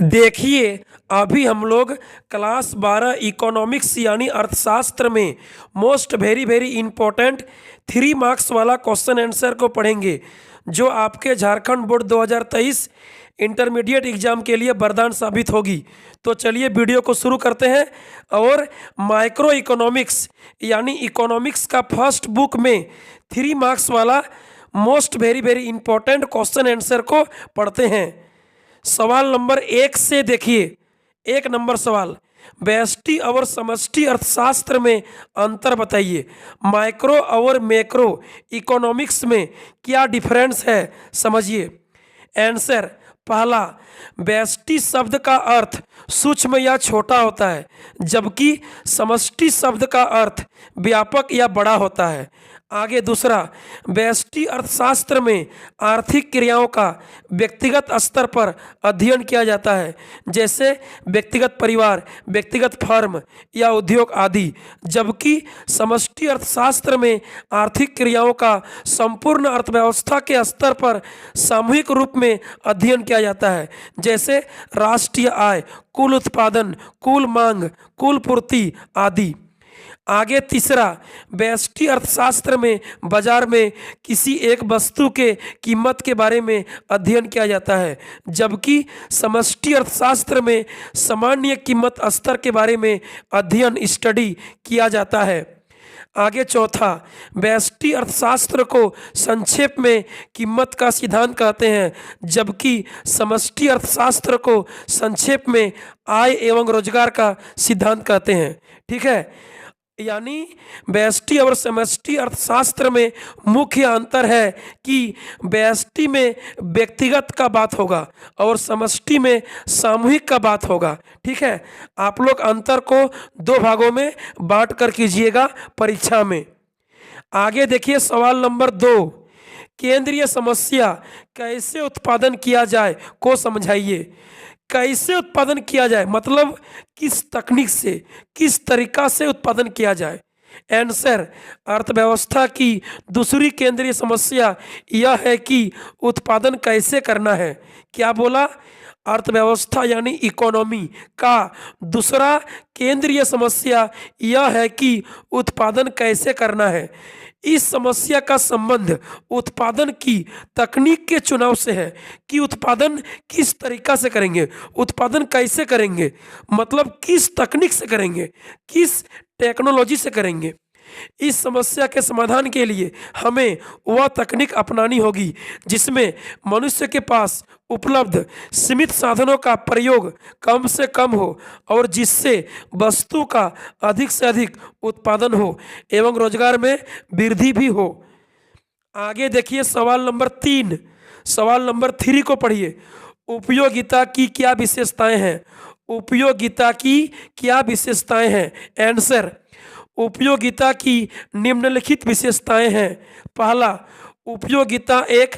देखिए, अभी हम लोग क्लास 12 इकोनॉमिक्स यानी अर्थशास्त्र में most very very important 3 marks वाला क्वेश्चन आंसर को पढ़ेंगे, जो आपके झारखंड बोर्ड 2023 इंटरमीडिएट एग्जाम के लिए वरदान साबित होगी। तो चलिए वीडियो को शुरू करते हैं और माइक्रो इकोनॉमिक्स यानी इकोनॉमिक्स का फर्स्ट बुक में 3 मार्क्स वाला most very very important question answer को पढ़ते हैं। सवाल नंबर 1 से देखिए। 1 नंबर सवाल, व्यष्टि और समष्टि अर्थशास्त्र में अंतर बताइए। माइक्रो और मैक्रो इकोनॉमिक्स में क्या डिफरेंस है, समझिए। आंसर, पहला, व्यष्टि शब्द का अर्थ सूक्ष्म या छोटा होता है, जबकि समष्टि शब्द का अर्थ व्यापक या बड़ा होता है। आगे दूसरा, व्यष्टि अर्थशास्त्र में आर्थिक क्रियाओं का व्यक्तिगत स्तर पर अध्ययन किया जाता है, जैसे व्यक्तिगत परिवार, व्यक्तिगत फर्म या उद्योग आदि, जबकि समष्टि अर्थशास्त्र में आर्थिक क्रियाओं का संपूर्ण अर्थव्यवस्था के स्तर पर सामूहिक रूप में अध्ययन किया जाता है, जैसे राष्ट्रीय आय, कुल उत्पादन, कुल मांग, कुल पूर्ति आदि। आगे तीसरा, व्यष्टि अर्थशास्त्र में बाजार में किसी एक वस्तु के कीमत के बारे में अध्ययन किया जाता है, जबकि समष्टि अर्थशास्त्र में सामान्य कीमत स्तर के बारे में अध्ययन स्टडी किया जाता है। आगे चौथा, व्यष्टि अर्थशास्त्र को संक्षेप में कीमत का सिद्धांत कहते हैं, जबकि समष्टि अर्थशास्त्र को संक्षेप में आय एवं रोजगार का सिद्धांत कहते हैं। ठीक है, यानी व्यष्टि और समष्टि अर्थशास्त्र में मुख्य अंतर है कि व्यष्टि में व्यक्तिगत का बात होगा और समष्टि में सामूहिक का बात होगा। ठीक है, आप लोग अंतर को 2 भागों में बांट कर कीजिएगा परीक्षा में। आगे देखिए सवाल नंबर 2, केंद्रीय समस्या कैसे उत्पादन किया जाए को समझाइए। कैसे उत्पादन किया जाए मतलब किस तकनीक से, किस तरीका से उत्पादन किया जाए। आंसर, अर्थव्यवस्था की दूसरी केंद्रीय समस्या यह है कि उत्पादन कैसे करना है। क्या बोला? अर्थव्यवस्था यानी इकोनॉमी का दूसरा केंद्रीय समस्या यह है कि उत्पादन कैसे करना है। इस समस्या का संबंध उत्पादन की तकनीक के चुनाव से है कि उत्पादन किस तरीका से करेंगे, उत्पादन कैसे करेंगे, मतलब किस तकनीक से करेंगे, किस टेक्नोलॉजी से करेंगे। इस समस्या के समाधान के लिए हमें वह तकनीक अपनानी होगी जिसमें मनुष्य के पास उपलब्ध सीमित साधनों का प्रयोग कम से कम हो और जिससे वस्तु का अधिक से अधिक उत्पादन हो एवं रोजगार में वृद्धि भी हो। आगे देखिए सवाल नंबर 3। सवाल नंबर 3 को पढ़िए। उपयोगिता की क्या विशेषताएं हैं? उपयोगिता की क्या विशेषताएं हैं? आंसर, उपयोगिता की निम्नलिखित विशेषताएं हैं। पहला, उपयोगिता एक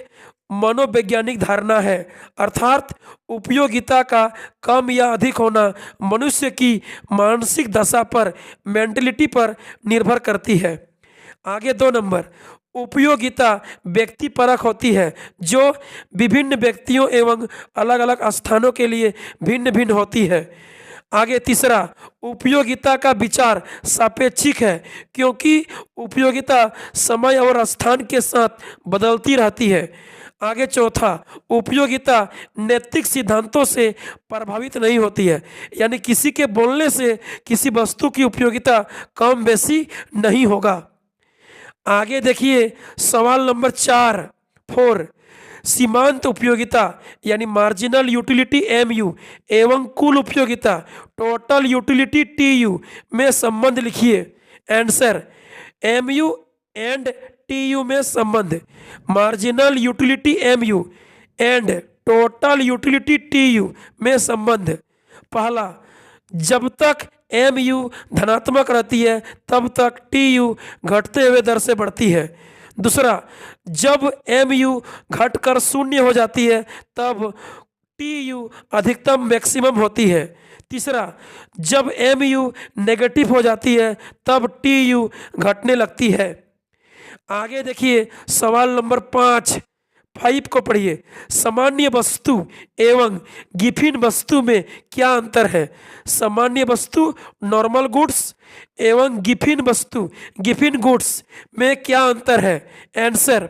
मनोवैज्ञानिक धारणा है, अर्थात उपयोगिता का कम या अधिक होना मनुष्य की मानसिक दशा पर, मेंटलिटी पर निर्भर करती है। आगे 2 नंबर, उपयोगिता व्यक्तिपरक होती है, जो विभिन्न व्यक्तियों एवं अलग अलग स्थानों के लिए भिन्न भिन्न होती है। आगे तीसरा, उपयोगिता का विचार सापेक्षिक है, क्योंकि उपयोगिता समय और स्थान के साथ बदलती रहती है। आगे चौथा, उपयोगिता नैतिक सिद्धांतों से प्रभावित नहीं होती है, यानी किसी के बोलने से किसी वस्तु की उपयोगिता कम बेसी नहीं होगा। आगे देखिए सवाल नंबर 4 सीमांत उपयोगिता यानी मार्जिनल यूटिलिटी एमयू एवं कुल उपयोगिता टोटल यूटिलिटी टीयू में संबंध लिखिए। आंसर, एमयू एंड टीयू में संबंध, marginal utility MU and total utility TU में संबंध। पहला, जब तक एमयू धनात्मक रहती है तब तक टीयू घटते हुए दर से बढ़ती है। दूसरा, जब एमयू घटकर 0 हो जाती है तब टीयू अधिकतम मैक्सिमम होती है। तीसरा, जब एमयू नेगेटिव हो जाती है तब टीयू घटने लगती है। आगे देखिए सवाल नंबर 5 5 को पढ़िए। सामान्य वस्तु एवं गिफिन वस्तु में क्या अंतर है? सामान्य वस्तु नॉर्मल गुड्स एवं गिफिन वस्तु गिफिन गुड्स में क्या अंतर है? आंसर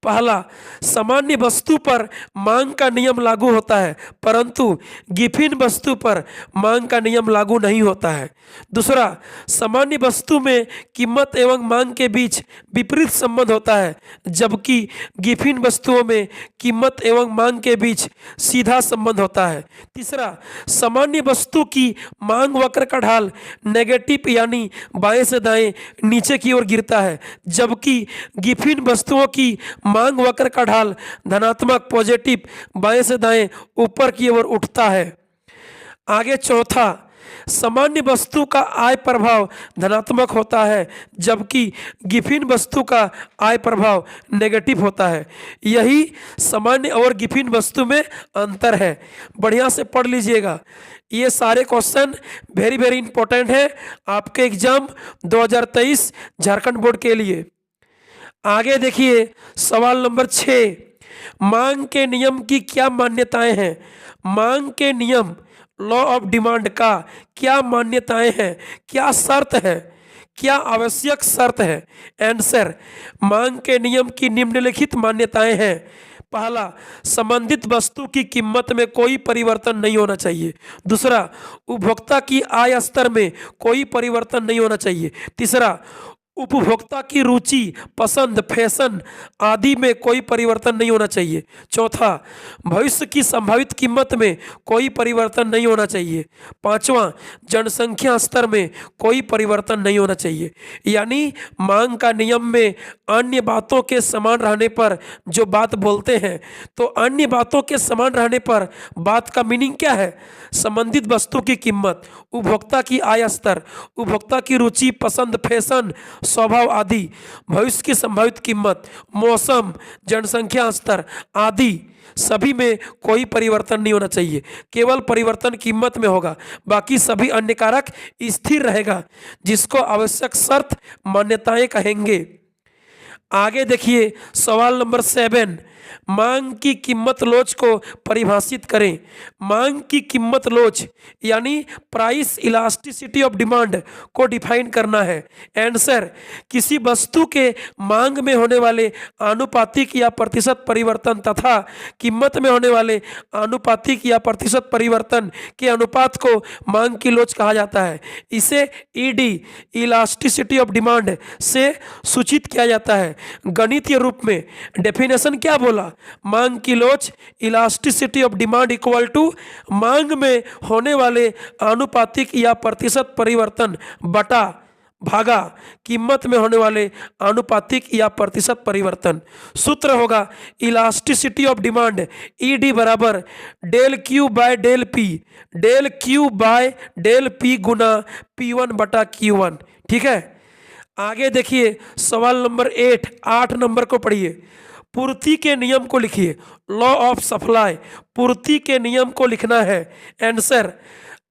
पहला, सामान्य वस्तु पर मांग का नियम लागू होता है परंतु गिफिन वस्तु पर मांग का नियम लागू नहीं होता है। दूसरा, सामान्य वस्तु में कीमत एवं मांग के बीच विपरीत संबंध होता है जबकि गिफिन वस्तुओं में कीमत एवं मांग के बीच सीधा संबंध होता है। तीसरा, सामान्य वस्तु की मांग वक्र का ढाल नेगेटिव यानी बाएं से दाएं नीचे की ओर गिरता है जबकि गिफिन वस्तुओं की मांग वक्र का ढाल धनात्मक पॉजिटिव बाएं से दाएं ऊपर की ओर उठता है। आगे चौथा, सामान्य वस्तु का आय प्रभाव धनात्मक होता है जबकि गिफिन वस्तु का आय प्रभाव नेगेटिव होता है। यही सामान्य और गिफिन वस्तु में अंतर है। बढ़िया से पढ़ लीजिएगा, ये सारे क्वेश्चन वेरी वेरी इंपॉर्टेंट है आपके एग्जाम 2023 झारखंड बोर्ड के लिए। आगे देखिए सवाल नंबर 6, मांग के नियम की क्या मान्यताएं हैं? मांग के नियम लॉ ऑफ डिमांड का क्या मान्यताएं हैं? क्या शर्त है? क्या आवश्यक शर्त है? आंसर, मांग के नियम की निम्नलिखित मान्यताएं हैं। पहला, संबंधित वस्तु की कीमत में कोई परिवर्तन नहीं होना चाहिए। दूसरा, उपभोक्ता की आय स्तर में कोई परिवर्तन नहीं होना चाहिए। तीसरा, उपभोक्ता की रुचि, पसंद, फैशन आदि में कोई परिवर्तन नहीं होना चाहिए। चौथा, भविष्य की संभावित कीमत में कोई परिवर्तन नहीं होना चाहिए। पांचवा, जनसंख्या स्तर में कोई परिवर्तन नहीं होना चाहिए। यानी मांग का नियम में अन्य बातों के समान रहने पर जो बात बोलते हैं, तो अन्य बातों के समान रहने पर बात का मीनिंग क्या है? संबंधित वस्तु की कीमत, उपभोक्ता की आय स्तर, उपभोक्ता की रुचि, पसंद, फैशन, स्वभाव आदि, भविष्य की संभावित कीमत, मौसम, जनसंख्या स्तर आदि सभी में कोई परिवर्तन नहीं होना चाहिए। केवल परिवर्तन कीमत में होगा, बाकी सभी अन्य कारक स्थिर रहेगा, जिसको आवश्यक शर्त मान्यताएं कहेंगे। आगे देखिए सवाल नंबर 7, मांग की कीमत लोच को परिभाषित करें। मांग की कीमत लोच यानी प्राइस इलास्टिसिटी ऑफ डिमांड को डिफाइन करना है। आंसर, किसी वस्तु के मांग में होने वाले आनुपातिक या प्रतिशत परिवर्तन तथा कीमत में होने वाले आनुपातिक या प्रतिशत परिवर्तन के अनुपात को मांग की लोच कहा जाता है। इसे ईडी इलास्टिसिटी ऑफ डिमांड से सूचित किया जाता है। गणितीय रूप में डेफिनेशन क्या बोला? मांग की लोच elasticity of demand equal to मांग में होने वाले आनुपातिक या प्रतिशत परिवर्तन बटा भागा कीमत में होने वाले आनुपातिक या प्रतिशत परिवर्तन। सूत्र होगा इलास्टिसिटी ऑफ डिमांड ईडी बराबर del Q by del P, del Q by del P गुना P1 बटा Q1। ठीक है, आगे देखिए सवाल नंबर 8 नंबर को पढ़िए। पूर्ति के नियम को लिखिए। लॉ ऑफ सप्लाई, पूर्ति के नियम को लिखना है। आंसर,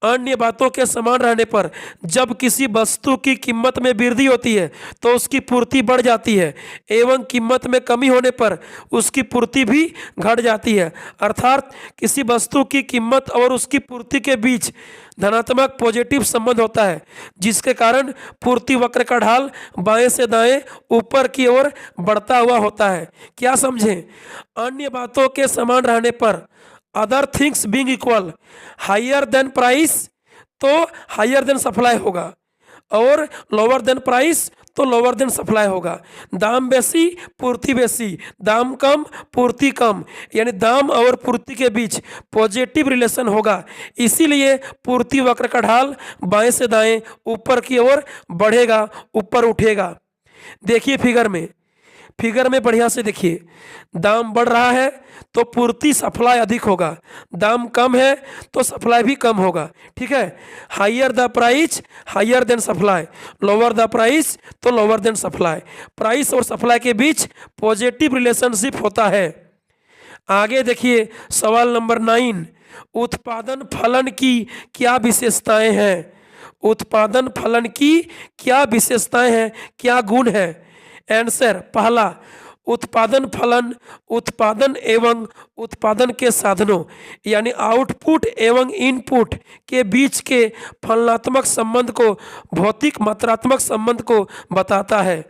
अन्य बातों के समान रहने पर जब किसी वस्तु की कीमत में वृद्धि होती है तो उसकी पूर्ति बढ़ जाती है एवं कीमत में कमी होने पर उसकी पूर्ति भी घट जाती है। अर्थात किसी वस्तु की कीमत और उसकी पूर्ति के बीच धनात्मक पॉजिटिव संबंध होता है, जिसके कारण पूर्ति वक्र का ढाल बाएं से दाएं ऊपर की ओर बढ़ता हुआ होता है। क्या समझें? अन्य बातों के समान रहने पर other things being equal, higher then price तो हायर देन सप्लाई होगा और लोअर देन प्राइस तो लोअर देन सप्लाई होगा। दाम बेसी पूर्ति बेसी, दाम कम पूर्ति कम, यानी दाम और पूर्ति के बीच पॉजिटिव रिलेशन होगा। इसीलिए पूर्ति वक्र का ढाल बाएं से दाएं ऊपर की ओर बढ़ेगा, ऊपर उठेगा। देखिए फिगर में बढ़िया से देखिए, दाम बढ़ रहा है तो पूर्ति सप्लाई अधिक होगा, दाम कम है तो सप्लाई भी कम होगा। ठीक है, higher the price higher then supply, lower the price तो लोअर देन सप्लाई। प्राइस और सप्लाई के बीच पॉजिटिव रिलेशनशिप होता है। आगे देखिए सवाल नंबर 9, उत्पादन फलन की क्या विशेषताएं हैं? उत्पादन फलन की क्या विशेषताएं हैं, क्या गुण है? आंसर, पहला, उत्पादन फलन, उत्पादन एवं उत्पादन के साधनों यानी आउटपुट एवं इनपुट के बीच के फलनात्मक संबंध को, भौतिक मात्रात्मक संबंध को बताता है।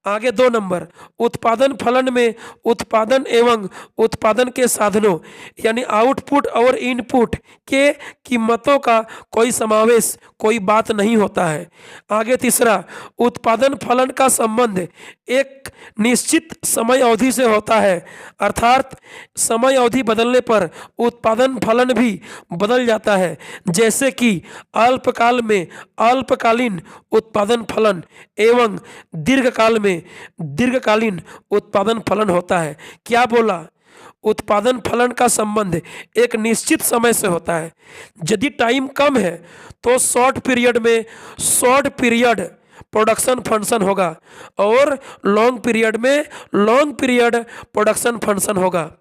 आगे 2 नंबर, उत्पादन फलन में उत्पादन एवं उत्पादन के साधनों यानी आउटपुट और इनपुट के कीमतों का कोई समावेश, कोई बात नहीं होता है। आगे तीसरा, उत्पादन फलन का संबंध एक निश्चित समय अवधि से होता है, अर्थात समय अवधि बदलने पर उत्पादन फलन भी बदल जाता है, जैसे कि अल्पकाल में अल्पकालीन उत्पादन फलन एवं दीर्घकाल में दीर्घकालीन उत्पादन फलन होता है। क्या बोला? उत्पादन फलन का संबंध एक निश्चित समय से होता है। यदि टाइम कम है तो शॉर्ट पीरियड में शॉर्ट पीरियड प्रोडक्शन फंक्शन होगा और लॉन्ग पीरियड में लॉन्ग पीरियड प्रोडक्शन फंक्शन होगा।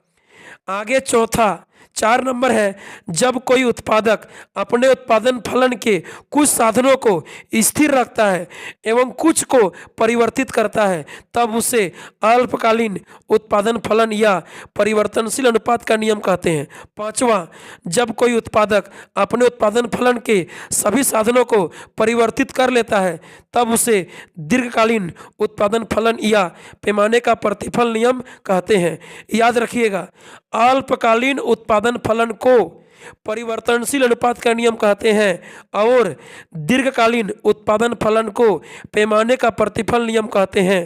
आगे चौथा 4 नंबर है, जब कोई उत्पादक अपने उत्पादन फलन के कुछ साधनों को स्थिर रखता है एवं कुछ को परिवर्तित करता है तब उसे अल्पकालीन उत्पादन फलन या परिवर्तनशील अनुपात का नियम कहते हैं। 5वां, जब कोई उत्पादक अपने उत्पादन फलन के सभी साधनों को परिवर्तित कर लेता है तब उसे दीर्घकालीन उत्पादन फलन या पैमाने का प्रतिफल नियम कहते हैं। याद रखिएगा, अल्पकालीन उत्पादन फलन को परिवर्तनशील अनुपात का नियम कहते हैं और दीर्घकालीन उत्पादन फलन को पैमाने का प्रतिफल नियम कहते हैं।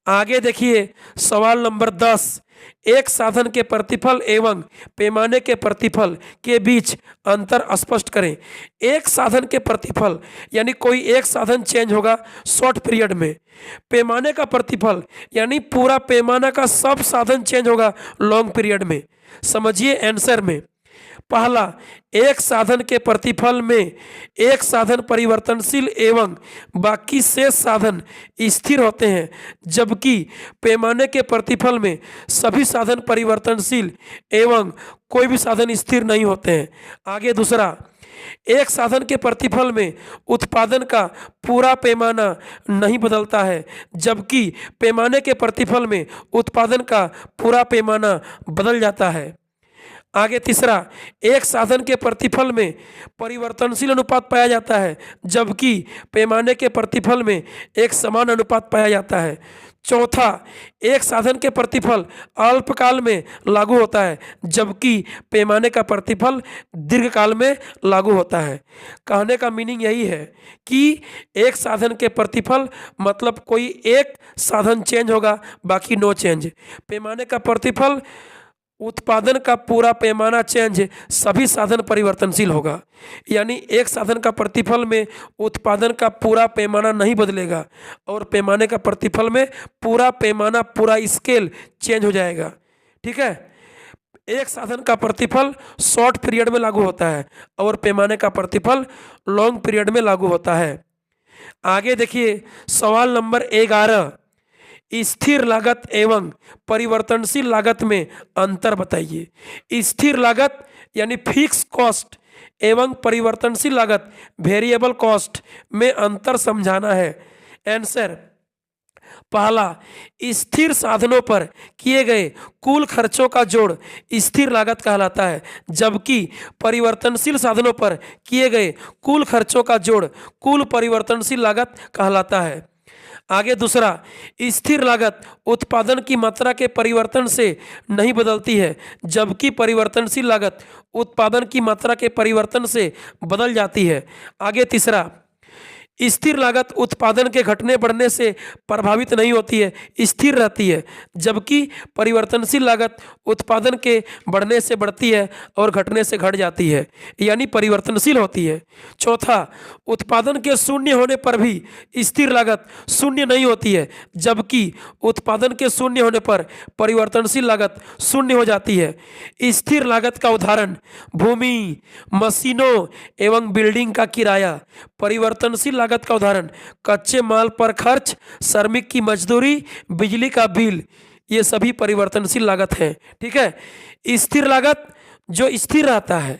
आगे देखिए सवाल नंबर 10, एक साधन के प्रतिफल एवं पैमाने के प्रतिफल के बीच अंतर स्पष्ट करें। एक साधन के प्रतिफल यानी कोई एक साधन चेंज होगा शॉर्ट पीरियड में, पैमाने का प्रतिफल यानी पूरा पैमाना का सब साधन चेंज होगा लॉन्ग पीरियड में। समझिए आंसर में, पहला, एक साधन के प्रतिफल में एक साधन परिवर्तनशील एवं बाकी शेष साधन स्थिर होते हैं, जबकि पैमाने के प्रतिफल में सभी साधन परिवर्तनशील एवं कोई भी साधन स्थिर नहीं होते हैं। आगे दूसरा, एक साधन के प्रतिफल में उत्पादन का पूरा पैमाना नहीं बदलता है, जबकि पैमाने के प्रतिफल में उत्पादन का पूरा पैमाना बदल जाता है। आगे तीसरा, एक साधन के प्रतिफल में परिवर्तनशील अनुपात पाया जाता है, जबकि पैमाने के प्रतिफल में एक समान अनुपात पाया जाता है। चौथा, एक साधन के प्रतिफल अल्पकाल में लागू होता है, जबकि पैमाने का प्रतिफल दीर्घकाल में लागू होता है। कहने का मीनिंग यही है कि एक साधन के प्रतिफल मतलब कोई एक साधन चेंज होगा बाकी नो चेंज। पैमाने का प्रतिफल उत्पादन का पूरा पैमाना चेंज, सभी साधन परिवर्तनशील होगा। यानी एक साधन का प्रतिफल में उत्पादन का पूरा पैमाना नहीं बदलेगा और पैमाने का प्रतिफल में पूरा पैमाना पूरा स्केल चेंज हो जाएगा। ठीक है, एक साधन का प्रतिफल शॉर्ट पीरियड में लागू होता है और पैमाने का प्रतिफल लॉन्ग पीरियड में लागू होता है। आगे देखिए सवाल नंबर 11, स्थिर लागत एवं परिवर्तनशील लागत में अंतर बताइए। स्थिर लागत यानी फिक्स कॉस्ट एवं परिवर्तनशील लागत वेरिएबल कॉस्ट में अंतर समझाना है। आंसर, पहला, स्थिर साधनों पर किए गए कुल खर्चों का जोड़ स्थिर लागत कहलाता है, जबकि परिवर्तनशील साधनों पर किए गए कुल खर्चों का जोड़ कुल परिवर्तनशील लागत कहलाता है। आगे दूसरा, स्थिर लागत उत्पादन की मात्रा के परिवर्तन से नहीं बदलती है, जबकि परिवर्तनशील लागत उत्पादन की मात्रा के परिवर्तन से बदल जाती है। आगे तीसरा, स्थिर लागत उत्पादन के घटने बढ़ने से प्रभावित नहीं होती है, स्थिर रहती है, जबकि परिवर्तनशील लागत उत्पादन के बढ़ने से बढ़ती है और घटने से घट जाती है, यानी परिवर्तनशील होती है। चौथा, उत्पादन के शून्य होने पर भी स्थिर लागत शून्य नहीं होती है, जबकि उत्पादन के शून्य होने पर परिवर्तनशील लागत शून्य हो जाती है। स्थिर लागत का उदाहरण भूमि, मशीनों एवं बिल्डिंग का किराया। परिवर्तनशील लागत का उदाहरण कच्चे माल पर खर्च, श्रमिक की मजदूरी, बिजली का बिल, ये सभी परिवर्तनशील लागत हैं। ठीक है, स्थिर लागत जो स्थिर रहता है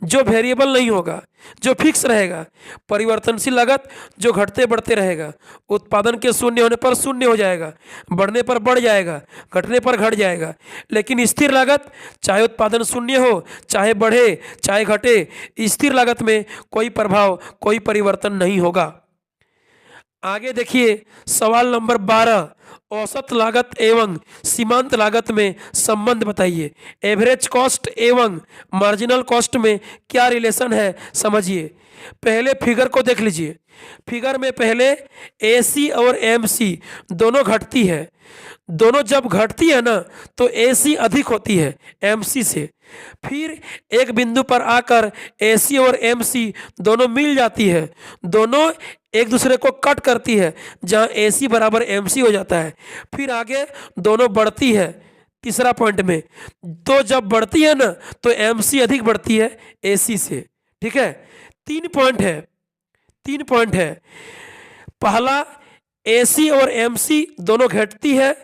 जो वेरिएबल नहीं होगा, जो फिक्स रहेगा। परिवर्तनशील लागत जो घटते बढ़ते रहेगा। उत्पादन के शून्य होने पर शून्य हो जाएगा, बढ़ने पर बढ़ जाएगा, घटने पर घट जाएगा। लेकिन स्थिर लागत, चाहे उत्पादन शून्य हो, चाहे बढ़े, चाहे घटे, स्थिर लागत में कोई प्रभाव, कोई परिवर्तन नहीं होगा। आगे देखिए सवाल नंबर 12, औसत लागत एवं सीमांत लागत में संबंध बताइए। एवरेज कॉस्ट एवं मार्जिनल कॉस्ट में क्या रिलेशन है समझिए। पहले फिगर को देख लीजिए। फिगर में पहले एसी और एमसी दोनों घटती है। दोनों जब घटती है ना तो एसी अधिक होती है एमसी से। फिर एक बिंदु पर आकर एसी और एमसी दोनों मिल जाती है, दोनों एक दूसरे को कट करती है, जहां एसी बराबर एमसी हो जाता है। फिर आगे दोनों बढ़ती है तीसरा पॉइंट में। तो जब बढ़ती है ना तो एमसी अधिक बढ़ती है एसी से। ठीक है, 3 पॉइंट है, 3 पॉइंट है। पहला, एसी और एमसी दोनों घटती है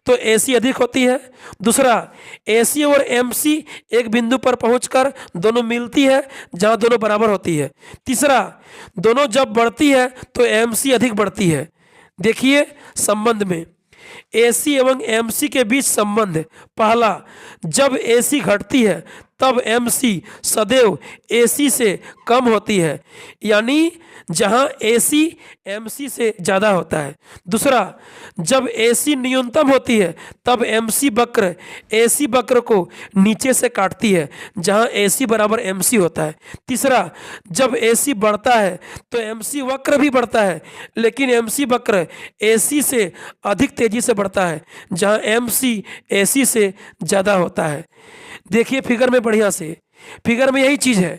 तो एसी अधिक होती है। दूसरा, एसी और एमसी एक बिंदु पर पहुंचकर दोनों मिलती है जहां दोनों बराबर होती है। तीसरा, दोनों जब बढ़ती है तो एमसी अधिक बढ़ती है। देखिए संबंध में एसी एवं एमसी के बीच संबंध। पहला, जब एसी घटती है तब एमसी सदैव एसी से कम होती है, यानी जहां एसी एमसी से ज़्यादा होता है। दूसरा, जब एसी न्यूनतम होती है तब एमसी वक्र एसी वक्र को नीचे से काटती है जहां एसी बराबर एमसी होता है। तीसरा, जब एसी बढ़ता है तो एमसी वक्र भी बढ़ता है, लेकिन एमसी वक्र एसी से अधिक तेजी से बढ़ता है जहां एमसी एसी से ज़्यादा होता है। देखिए फिगर में बढ़िया से, फिगर में यही चीज़ है।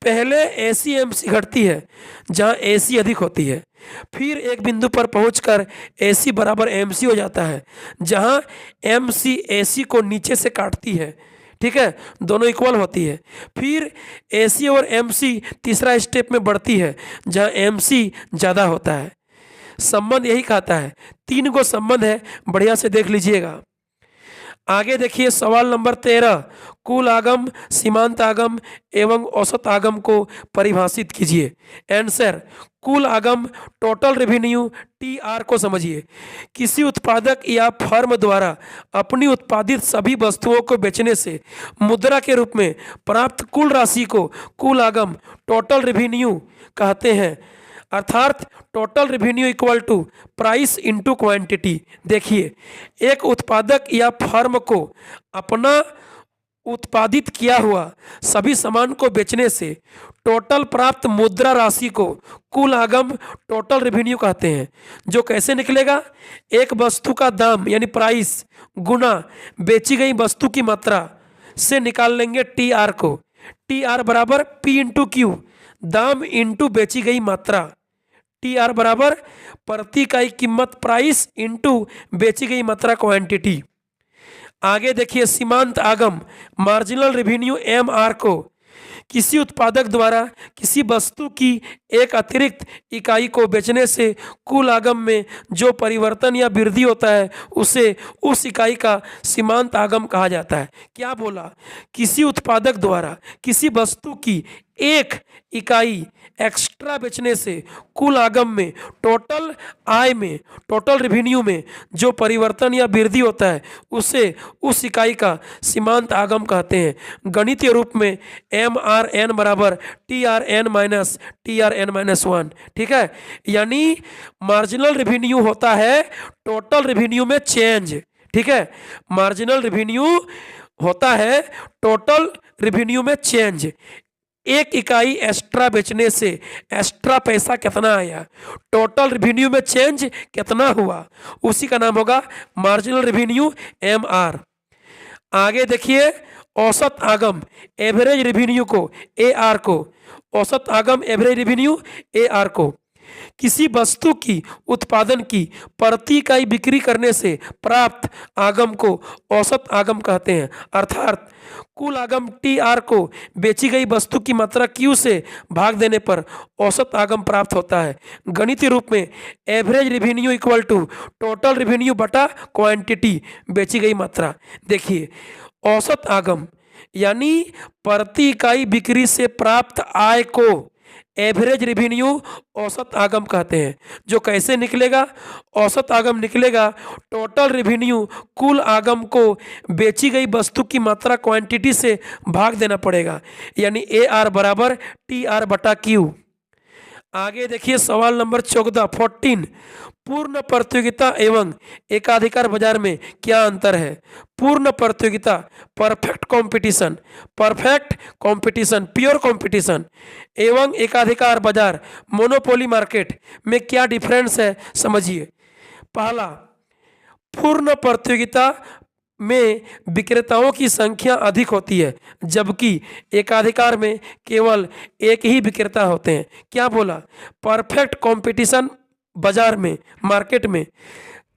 पहले एसी एमसी घटती है जहां एसी अधिक होती है। फिर एक बिंदु पर पहुंचकर एसी बराबर एमसी हो जाता है जहां एमसी एसी को नीचे से काटती है। ठीक है, दोनों इक्वल होती है। फिर एसी और एमसी तीसरा स्टेप में बढ़ती है जहां एमसी ज़्यादा होता है। संबंध यही कहता है, 3 को संबंध है, बढ़िया से देख लीजिएगा। आगे देखिए सवाल नंबर 13, कुल आगम, सीमांत आगम एवं औसत आगम को परिभाषित कीजिए। आंसर, कुल आगम टोटल रेवेन्यू टीआर को समझिए। किसी उत्पादक या फर्म द्वारा अपनी उत्पादित सभी वस्तुओं को बेचने से मुद्रा के रूप में प्राप्त कुल राशि को कुल आगम टोटल रेवेन्यू कहते हैं। अर्थात total revenue equal to price into quantity. देखिए, एक उत्पादक या फर्म को अपना उत्पादित किया हुआ सभी सामान को बेचने से टोटल प्राप्त मुद्रा राशि को कुल आगम टोटल रेवेन्यू कहते हैं। जो कैसे निकलेगा, एक वस्तु का दाम यानी प्राइस गुना बेची गई वस्तु की मात्रा से निकाल लेंगे टी आर को। टी आर बराबर पी इंटू क्यू, दाम इंटू बेची गई मात्रा। टी आर बराबर प्रति इकाई कीमत प्राइस इंटू बेची गई मात्रा क्वांटिटी। आगे देखिए सीमांत आगम मार्जिनल रेवेन्यू एम आर को किसी उत्पादक द्वारा किसी वस्तु की एक अतिरिक्त इकाई को बेचने से कुल आगम में जो परिवर्तन या वृद्धि होता है उसे उस इकाई का सीमांत आगम कहा जाता है। क्या बोला, किसी उत्पादक द्वारा किसी वस्तु की एक इकाई एक्स्ट्रा बेचने से कुल आगम में टोटल आय में टोटल रेवेन्यू में जो परिवर्तन या वृद्धि होता है उसे उस इकाई का सीमांत आगम कहते हैं। गणितीय रूप में एम आर एन बराबर T R N minus T R N minus 1। ठीक है, यानी मार्जिनल रेवेन्यू होता है टोटल रेवेन्यू में चेंज। ठीक है, मार्जिनल रेवेन्यू होता है टोटल रेवेन्यू में चेंज। एक इकाई एक्स्ट्रा बेचने से एक्स्ट्रा पैसा कितना आया, टोटल रेवेन्यू में चेंज कितना हुआ, उसी का नाम होगा मार्जिनल रेवेन्यू एम आर। आगे देखिए औसत आगम एवरेज रेवेन्यू को ए आर को, औसत आगम एवरेज रेवेन्यू ए आर को किसी वस्तु की उत्पादन की प्रति इकाई बिक्री करने से प्राप्त आगम को औसत आगम कहते हैं। अर्थात कुल आगम टी आर को बेची गई वस्तु की मात्रा क्यू से भाग देने पर औसत आगम प्राप्त होता है। गणितीय रूप में average revenue equal to total revenue बटा क्वांटिटी बेची गई मात्रा। देखिए औसत आगम यानी प्रति इकाई बिक्री से प्राप्त आय को एवरेज रेवेन्यू औसत आगम कहते हैं। जो कैसे निकलेगा? औसत आगम निकलेगा टोटल रेवेन्यू कुल आगम को बेची गई वस्तु की मात्रा क्वांटिटी से भाग देना पड़ेगा, यानी ए आर बराबर टी आर बटा क्यू। आगे देखिए सवाल नंबर 14 पूर्ण प्रतियोगिता एवं एकाधिकार बाजार में क्या अंतर है? पूर्ण प्रतियोगिता परफेक्ट कंपटीशन प्योर कंपटीशन एवं एकाधिकार बाजार मोनोपोली मार्केट में क्या डिफरेंस है समझिए। पहला, पूर्ण प्रतियोगिता में विक्रेताओं की संख्या अधिक होती है, जबकि एकाधिकार में केवल एक ही विक्रेता होते हैं। क्या बोला? परफेक्ट कंपटीशन बाजार में मार्केट में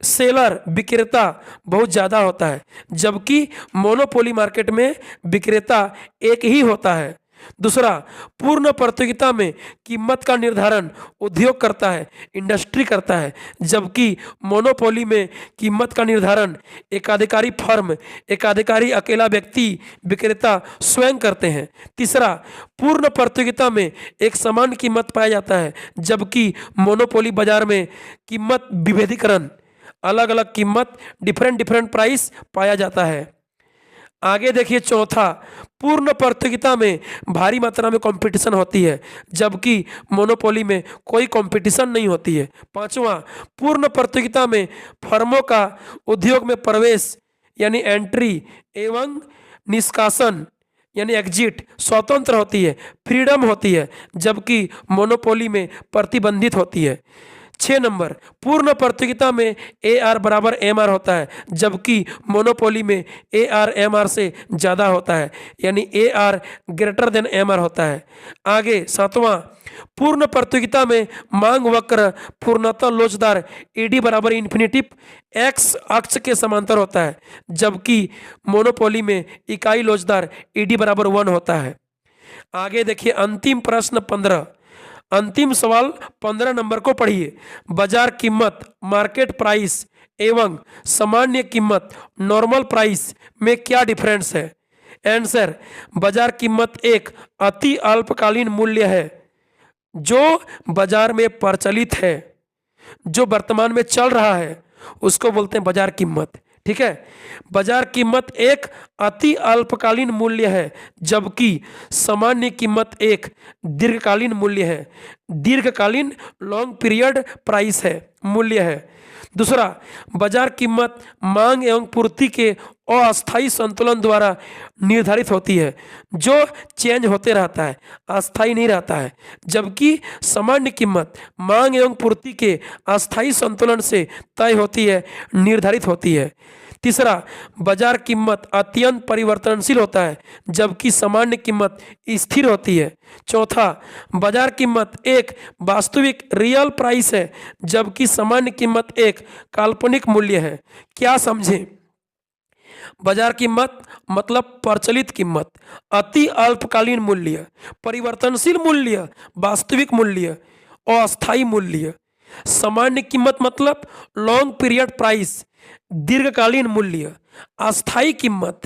सेलर विक्रेता बहुत ज़्यादा होता है, जबकि मोनोपोली मार्केट में विक्रेता एक ही होता है। दूसरा, पूर्ण प्रतियोगिता में कीमत का निर्धारण उद्योग करता है, इंडस्ट्री करता है, जबकि मोनोपोली में कीमत का निर्धारण एकाधिकारी फर्म, एकाधिकारी अकेला व्यक्ति विक्रेता स्वयं करते हैं। तीसरा, पूर्ण प्रतियोगिता में एक समान कीमत पाया जाता है, जबकि मोनोपोली बाजार में कीमत विभेदीकरण, अलग अलग कीमत, डिफरेंट प्राइस पाया जाता है। आगे देखिए चौथा, पूर्ण प्रतियोगिता में भारी मात्रा में कंपटीशन होती है, जबकि मोनोपोली में कोई कंपटीशन नहीं होती है। पांचवा, पूर्ण प्रतियोगिता में फर्मों का उद्योग में प्रवेश यानी एंट्री एवं निष्कासन यानी एग्जिट स्वतंत्र होती है, फ्रीडम होती है, जबकि मोनोपोली में प्रतिबंधित होती है। 6 नंबर, पूर्ण प्रतियोगिता में ए आर बराबर एम आर होता है, जबकि मोनोपोली में ए आर एम आर से ज़्यादा होता है, यानी A R greater than M R होता है। आगे 7वां, पूर्ण प्रतियोगिता में मांग वक्र पूर्णतः लोचदार ईडी बराबर इन्फिनिटिव एक्स अक्ष के समांतर होता है, जबकि मोनोपोली में इकाई लोचदार ईडी बराबर 1 होता है। आगे देखिए अंतिम प्रश्न 15, अंतिम सवाल 15 नंबर को पढ़िए। बाजार कीमत मार्केट प्राइस एवं सामान्य कीमत नॉर्मल प्राइस में क्या डिफरेंस है? आंसर, बाजार कीमत एक अति अल्पकालीन मूल्य है जो बाजार में प्रचलित है, जो वर्तमान में चल रहा है, उसको बोलते हैं बाजार कीमत। ठीक है, बाजार कीमत एक अति अल्पकालीन मूल्य है, जबकि सामान्य कीमत एक दीर्घकालीन मूल्य है, दीर्घकालीन लॉन्ग पीरियड प्राइस है, मूल्य है। दूसरा, बाजार कीमत मांग एवं पूर्ति के अस्थायी संतुलन द्वारा निर्धारित होती है, जो चेंज होते रहता है, अस्थायी नहीं रहता है, जबकि सामान्य कीमत मांग एवं पूर्ति के अस्थायी संतुलन से तय होती है, निर्धारित होती है। तीसरा, बाजार कीमत अत्यंत परिवर्तनशील होता है, जबकि सामान्य कीमत स्थिर होती है। चौथा, बाजार कीमत एक वास्तविक रियल प्राइस है, जबकि सामान्य कीमत एक काल्पनिक मूल्य है। क्या समझें? बाजार कीमत मतलब प्रचलित कीमत, अति अल्पकालीन मूल्य, परिवर्तनशील मूल्य, वास्तविक मूल्य, अस्थायी मूल्य। सामान्य कीमत मतलब लॉन्ग पीरियड प्राइस, दीर्घकालीन मूल्य। अस्थायी कीमत,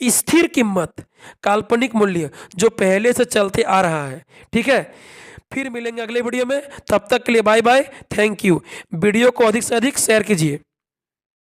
स्थिर कीमत, काल्पनिक मूल्य जो पहले से चलते आ रहा है। ठीक है, फिर मिलेंगे अगले वीडियो में, तब तक के लिए bye bye, thank you. Video को अधिक से अधिक शेयर कीजिए।